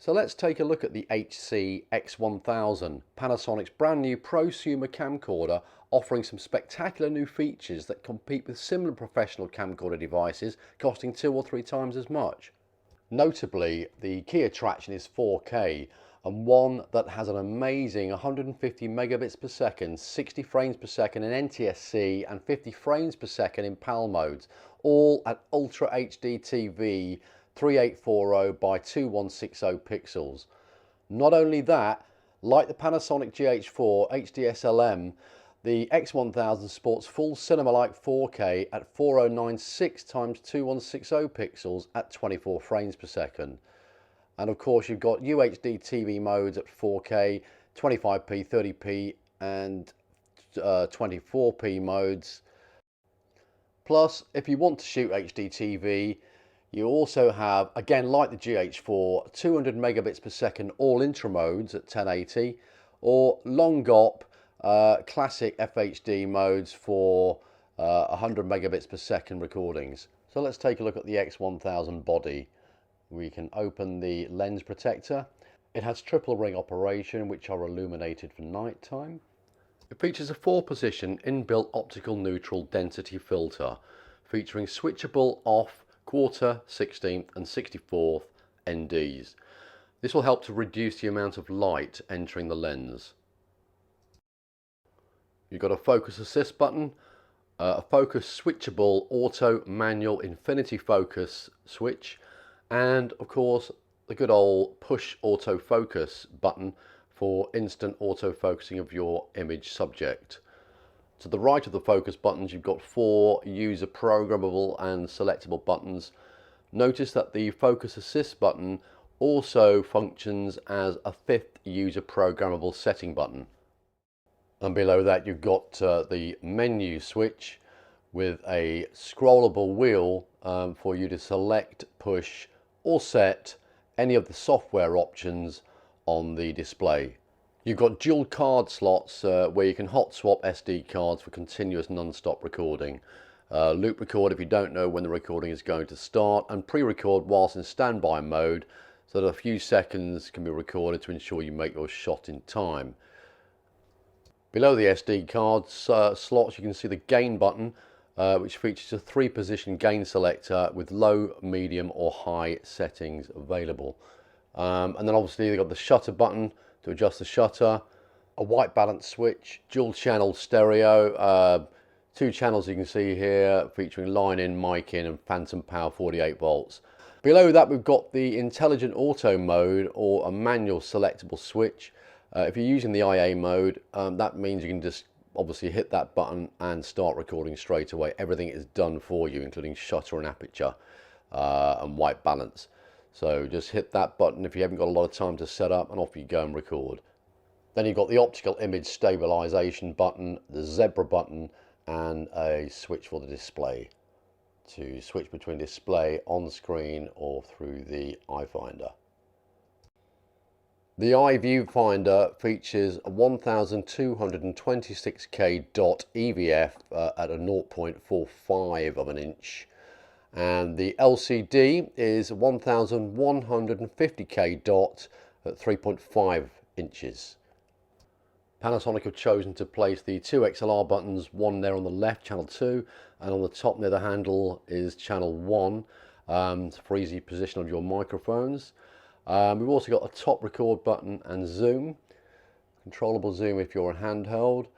So let's take a look at the HC-X1000, Panasonic's brand new prosumer camcorder, offering some spectacular new features that compete with similar professional camcorder devices costing 2 or 3 times as much. Notably, the key attraction is 4K, and one that has an amazing 150 megabits per second, 60 frames per second in NTSC and 50 frames per second in PAL modes, all at Ultra HDTV 3840 by 2160 pixels. Not only that, like the Panasonic GH4 HD-SLM, the X1000 sports full cinema-like 4K at 4096 x 2160 pixels at 24 frames per second. And of course you've got UHDTV modes at 4K, 25p, 30p and 24p modes. Plus, if you want to shoot HDTV, you also have, again like the GH4, 200 megabits per second all intra modes at 1080 or long GOP classic FHD modes for 100 megabits per second recordings. So let's take a look at the X1000 body. We can open the lens protector. It has triple ring operation, which are illuminated for night time. It features a 4-position inbuilt optical neutral density filter featuring switchable off, quarter, 16th and 64th NDs. This will help to reduce the amount of light entering the lens. You've got a focus assist button, a focus switchable auto manual infinity focus switch, and of course the good old push autofocus button for instant autofocusing of your image subject. To the right of the focus buttons you've got 4 user programmable and selectable buttons. Notice that the focus assist button also functions as a 5th user programmable setting button. And below that you've got the menu switch with a scrollable wheel for you to select, push or set any of the software options on the display. You've got dual card slots where you can hot swap SD cards for continuous non-stop recording. Loop record if you don't know when the recording is going to start, and pre-record whilst in standby mode so that a few seconds can be recorded to ensure you make your shot in time. Below the SD card slots you can see the gain button, which features a 3-position gain selector with low, medium or high settings available. And then obviously you've got the shutter button to adjust the shutter, a white balance switch, dual channel stereo, 2 channels you can see here featuring line in, mic in and phantom power 48 volts. Below that we've got the intelligent auto mode or a manual selectable switch. If you're using the IA mode, that means you can just obviously hit that button and start recording straight away. Everything is done for you, including shutter and aperture and white balance. So just hit that button if you haven't got a lot of time to set up, and off you go and record. Then you've got the optical image stabilization button, the zebra button and a switch for the display to switch between display on screen or through the iFinder. The Viewfinder features a 1226K dot EVF at a 0.45 of an inch, and the LCD is 1150K dot at 3.5 inches. Panasonic have chosen to place the 2 XLR buttons, one there on the left, channel 2, and on the top near the handle is channel 1 for easy position of your microphones. We've also got a top record button and zoom, controllable zoom if you're a handheld.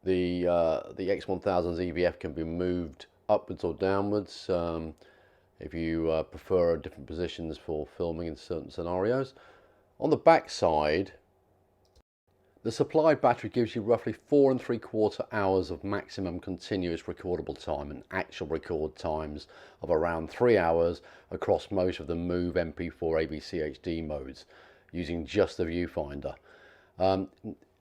The X1000's EVF can be moved upwards or downwards if you prefer different positions for filming in certain scenarios. On the back side, the supplied battery gives you roughly 4 3/4 hours of maximum continuous recordable time and actual record times of around 3 hours across most of the Move, MP4, AVC HD modes using just the viewfinder.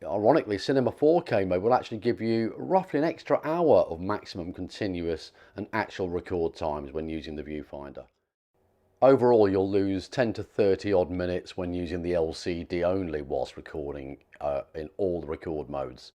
Ironically, Cinema 4K mode will actually give you roughly an extra hour of maximum continuous and actual record times when using the viewfinder. Overall, you'll lose 10 to 30 odd minutes when using the LCD only whilst recording in all the record modes.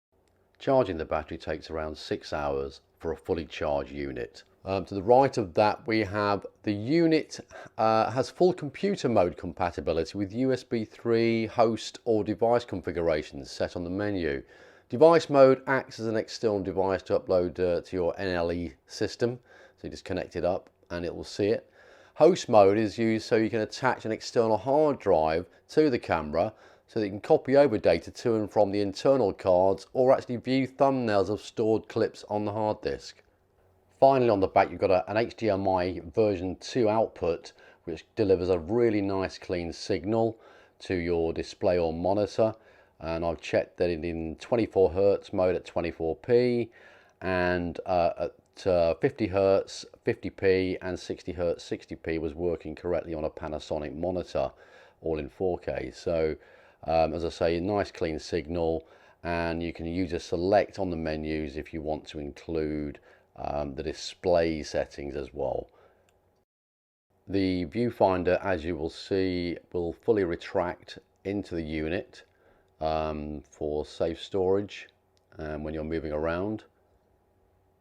Charging the battery takes around 6 hours for a fully charged unit. To the right of that, we have the unit has full computer mode compatibility with USB 3 host or device configurations set on the menu. Device mode acts as an external device to upload to your NLE system. So you just connect it up and it will see it. Host mode is used so you can attach an external hard drive to the camera so that you can copy over data to and from the internal cards or actually view thumbnails of stored clips on the hard disk. Finally, on the back, you've got an HDMI version 2 output, which delivers a really nice clean signal to your display or monitor. And I've checked that in 24 Hz mode at 24p, and at 50 Hz 50p, and 60 Hz 60p was working correctly on a Panasonic monitor, all in 4K. So as I say, a nice clean signal, and you can use a select on the menus if you want to include the display settings as well. The viewfinder, as you will see, will fully retract into the unit for safe storage when you're moving around,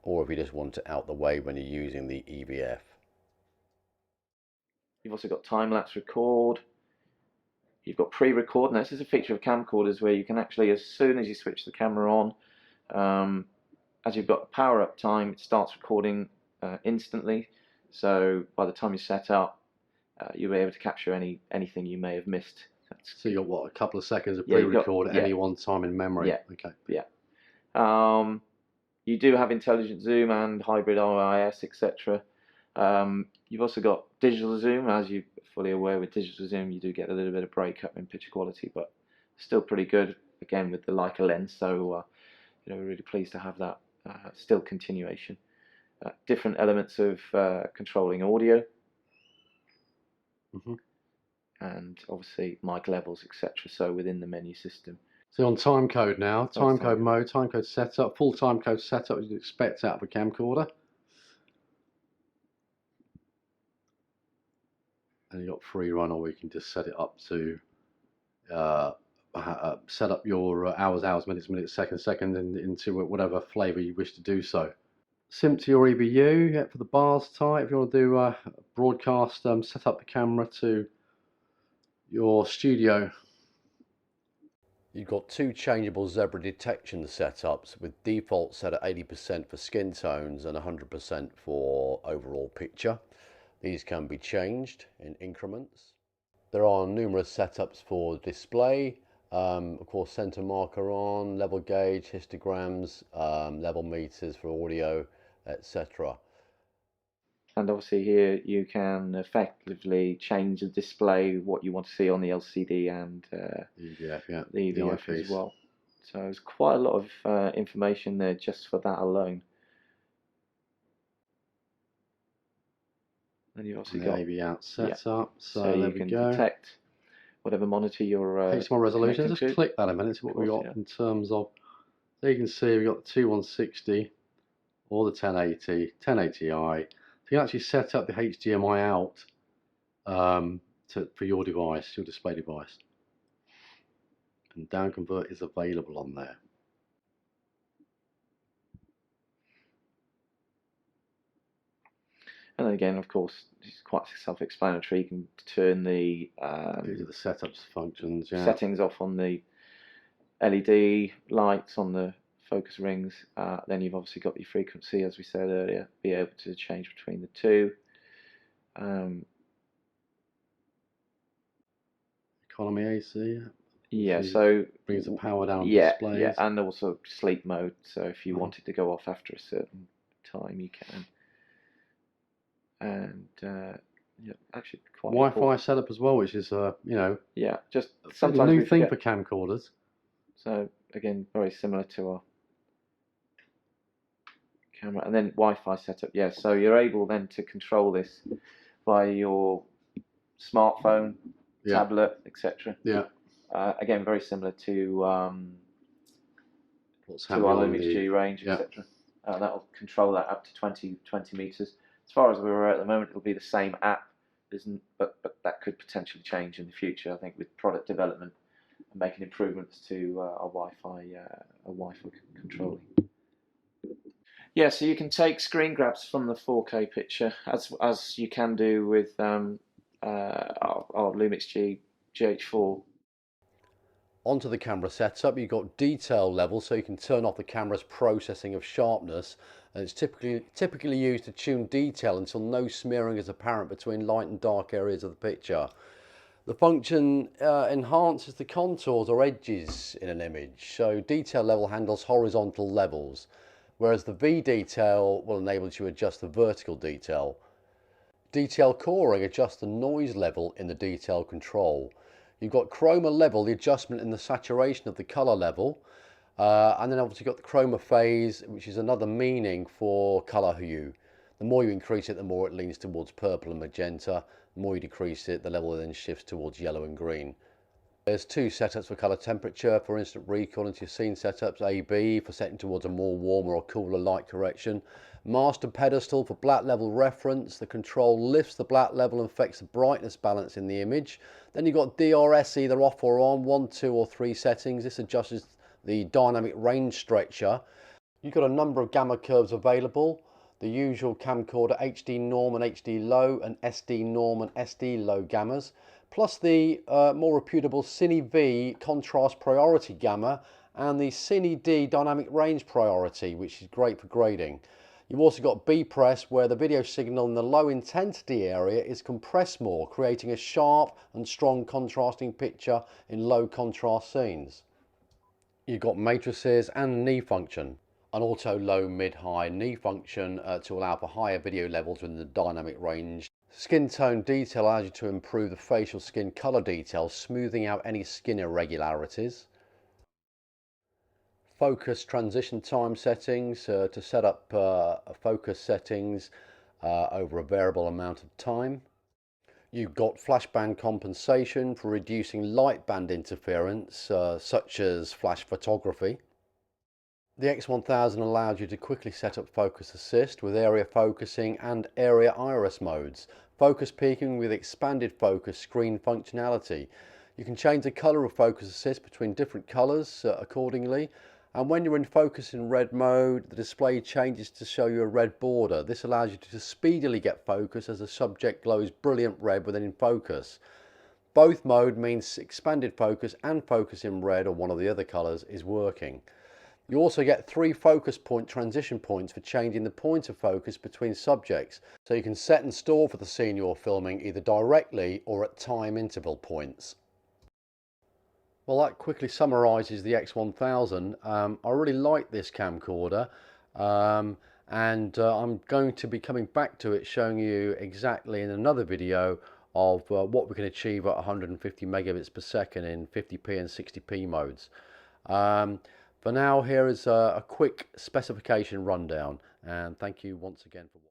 or if you just want it out the way when you're using the EVF. You've also got time-lapse record. You've got pre-record. Now, this is a feature of camcorders where you can actually, as soon as you switch the camera on, as you've got power up time, it starts recording instantly. So by the time you set up, you'll be able to capture anything you may have missed. So you've got what, a couple of seconds of pre-record at any one time in memory? Yeah. Okay. Yeah. You do have intelligent zoom and hybrid OIS, etc. You've also got digital zoom. As you're fully aware, with digital zoom, you do get a little bit of breakup in picture quality, but still pretty good. Again, with the Leica lens, so we're really pleased to have that still continuation. Different elements of controlling audio, and obviously mic levels, etc. So within the menu system. So on timecode now, timecode mode, timecode setup, full timecode setup as you'd expect out of a camcorder. And you've got free run, or we can just set it up to set up your hours, minutes, seconds, into whatever flavor you wish to do so. Sync to your EBU for the bars type. If you want to do a broadcast, set up the camera to your studio. You've got two changeable zebra detection setups with default set at 80% for skin tones and 100% for overall picture. These can be changed in increments. There are numerous setups for display, of course center marker on, level gauge, histograms, level meters for audio, etc. And obviously here you can effectively change the display, what you want to see on the LCD and EVF, yeah, the EVF as well. So there's quite a lot of information there just for that alone. And you've also got AV out setup, so there you can detect whatever monitor you're HDMI resolution. Just to. click that a minute, see what we've got in terms of. There you can see we've got the 2160 or the 1080, 1080i. So you can actually set up the HDMI out for your device, your display device. And down convert is available on there. And then again, of course, it's quite self-explanatory. You can turn the these are the setups functions. Yeah. Settings off on the LED lights on the focus rings. Then you've obviously got your frequency, as we said earlier, be able to change between the two. Economy AC. Yeah, so brings the power down. Yeah, displays. yeah, and also sleep mode. So if you wanted to go off after a certain time, you can. And yeah, actually quite Wi-Fi setup as well, which is yeah, just sometimes a new thing for camcorders. So again, very similar to our camera. And then Wi-Fi setup, yeah. So you're able then to control this via your smartphone, tablet, etc. Yeah. Again, very similar to our Lumix G range, etc. That will control that up to 20 meters. As far as we're aware at the moment, it'll be the same app, but that could potentially change in the future. I think with product development and making improvements to our Wi-Fi controlling. Yeah, so you can take screen grabs from the 4K picture, as you can do with our Lumix GH4. Onto the camera setup, you've got detail level, so you can turn off the camera's processing of sharpness, and it's typically used to tune detail until no smearing is apparent between light and dark areas of the picture. The function enhances the contours or edges in an image, so detail level handles horizontal levels, whereas the V detail will enable you to adjust the vertical detail. Detail coring adjusts the noise level in the detail control. You've got chroma level, the adjustment in the saturation of the colour level, and then obviously you've got the chroma phase, which is another meaning for colour hue. The more you increase it, the more it leans towards purple and magenta. The more you decrease it, the level then shifts towards yellow and green. There's two setups for colour temperature for instant recall into your scene setups. AB for setting towards a more warmer or cooler light correction. Master pedestal for black level reference. The control lifts the black level and affects the brightness balance in the image. Then you've got DRS either off or on, 1, 2 or 3 settings. This adjusts the dynamic range stretcher. You've got a number of gamma curves available. The usual camcorder HD norm and HD low, and SD norm and SD low gammas, plus the more reputable Cine V contrast priority gamma and the Cine D dynamic range priority, which is great for grading. You've also got B-press, where the video signal in the low intensity area is compressed more, creating a sharp and strong contrasting picture in low contrast scenes. You've got matrices and knee function. An auto low, mid, high knee function to allow for higher video levels within the dynamic range. Skin tone detail allows you to improve the facial skin color detail, smoothing out any skin irregularities. Focus transition time settings to set up focus settings over a variable amount of time. You've got flashbang compensation for reducing light band interference, such as flash photography. The X1000 allows you to quickly set up focus assist with area focusing and area iris modes, focus peaking with expanded focus screen functionality. You can change the colour of focus assist between different colours accordingly, and when you're in focus in red mode, the display changes to show you a red border. This allows you to speedily get focus as the subject glows brilliant red when in focus. Both mode means expanded focus and focus in red or one of the other colours is working. You also get 3 focus point transition points for changing the point of focus between subjects, so you can set and store for the scene you're filming either directly or at time interval points. Well, that quickly summarises the X1000. I really like this camcorder, and I'm going to be coming back to it, showing you exactly in another video of what we can achieve at 150 megabits per second in 50p and 60p modes. For now, here is a quick specification rundown, and thank you once again for watching.